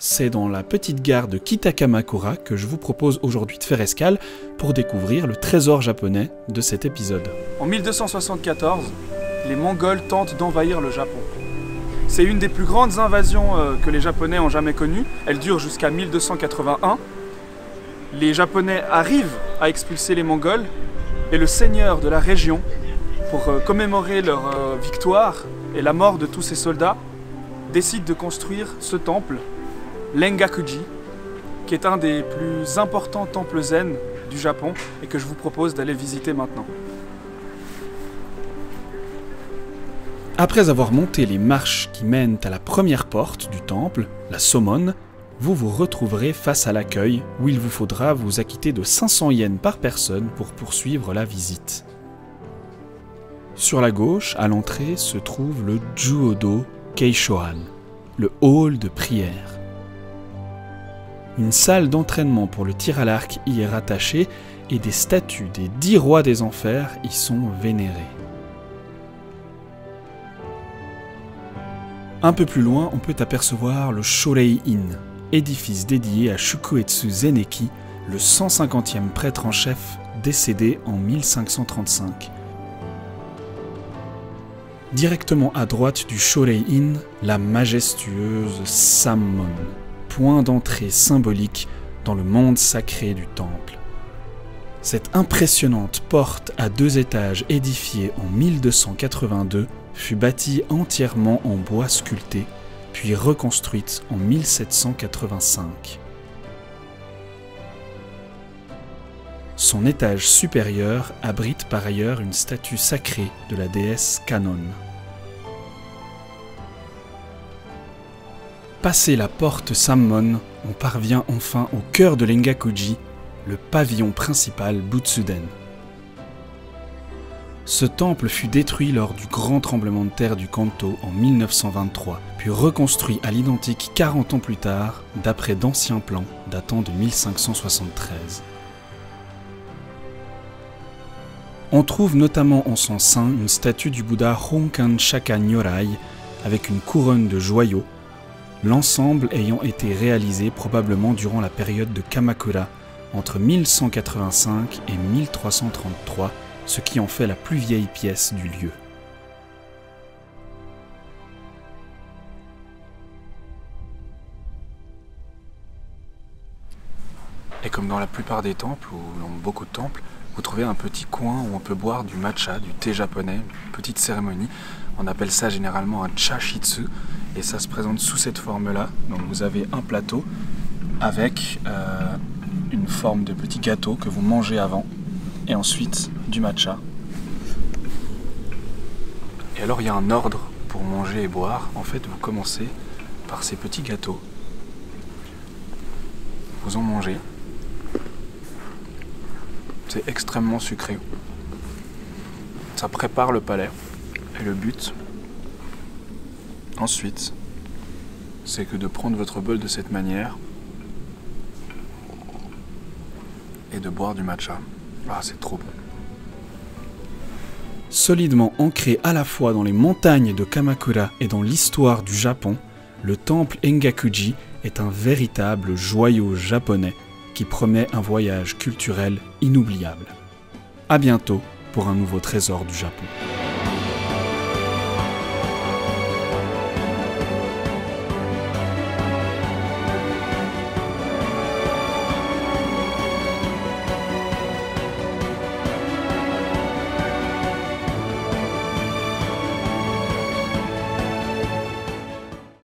c'est dans la petite gare de Kitakamakura que je vous propose aujourd'hui de faire escale pour découvrir le trésor japonais de cet épisode. En 1274, les Mongols tentent d'envahir le Japon. C'est une des plus grandes invasions que les Japonais ont jamais connues. Elle dure jusqu'à 1281. Les Japonais arrivent à expulser les Mongols et le seigneur de la région, pour commémorer leur victoire et la mort de tous ces soldats, décide de construire ce temple, l'Engakuji, qui est un des plus importants temples zen du Japon et que je vous propose d'aller visiter maintenant. Après avoir monté les marches qui mènent à la première porte du temple, la Somon, vous vous retrouverez face à l'accueil où il vous faudra vous acquitter de 500 yens par personne pour poursuivre la visite. Sur la gauche, à l'entrée, se trouve le Juodo Keishohan, le hall de prière. Une salle d'entraînement pour le tir à l'arc y est rattachée et des statues des 10 rois des enfers y sont vénérées. Un peu plus loin, on peut apercevoir le Shorei-in, édifice dédié à Shukuetsu Zeneki, le 150e prêtre en chef décédé en 1535. Directement à droite du Shorei-in, la majestueuse Sammon, point d'entrée symbolique dans le monde sacré du temple. Cette impressionnante porte à 2 étages édifiée en 1282 fut bâtie entièrement en bois sculpté, puis reconstruite en 1785. Son étage supérieur abrite par ailleurs une statue sacrée de la déesse Kannon. Passé la porte Sammon, on parvient enfin au cœur de l'Engakuji, le pavillon principal Butsuden. Ce temple fut détruit lors du grand tremblement de terre du Kanto en 1923, puis reconstruit à l'identique 40 ans plus tard, d'après d'anciens plans datant de 1573. On trouve notamment en son sein une statue du Bouddha Honkan Shaka Nyorai avec une couronne de joyaux, l'ensemble ayant été réalisé probablement durant la période de Kamakura, entre 1185 et 1333, ce qui en fait la plus vieille pièce du lieu. Et comme dans la plupart des temples, ou dans beaucoup de temples, vous trouvez un petit coin où on peut boire du matcha, du thé japonais, une petite cérémonie. On appelle ça généralement un chashitsu, et ça se présente sous cette forme-là. Donc vous avez un plateau avec une forme de petit gâteau que vous mangez avant, et ensuite du matcha. Et alors il y a un ordre pour manger et boire. En fait, vous commencez par ces petits gâteaux. Vous en mangez. C'est extrêmement sucré. Ça prépare le palais. Et le but, ensuite, c'est que de prendre votre bol de cette manière et de boire du matcha. Ah, c'est trop bon. Solidement ancré à la fois dans les montagnes de Kamakura et dans l'histoire du Japon, le temple Engakuji est un véritable joyau japonais qui promet un voyage culturel inoubliable. À bientôt pour un nouveau trésor du Japon.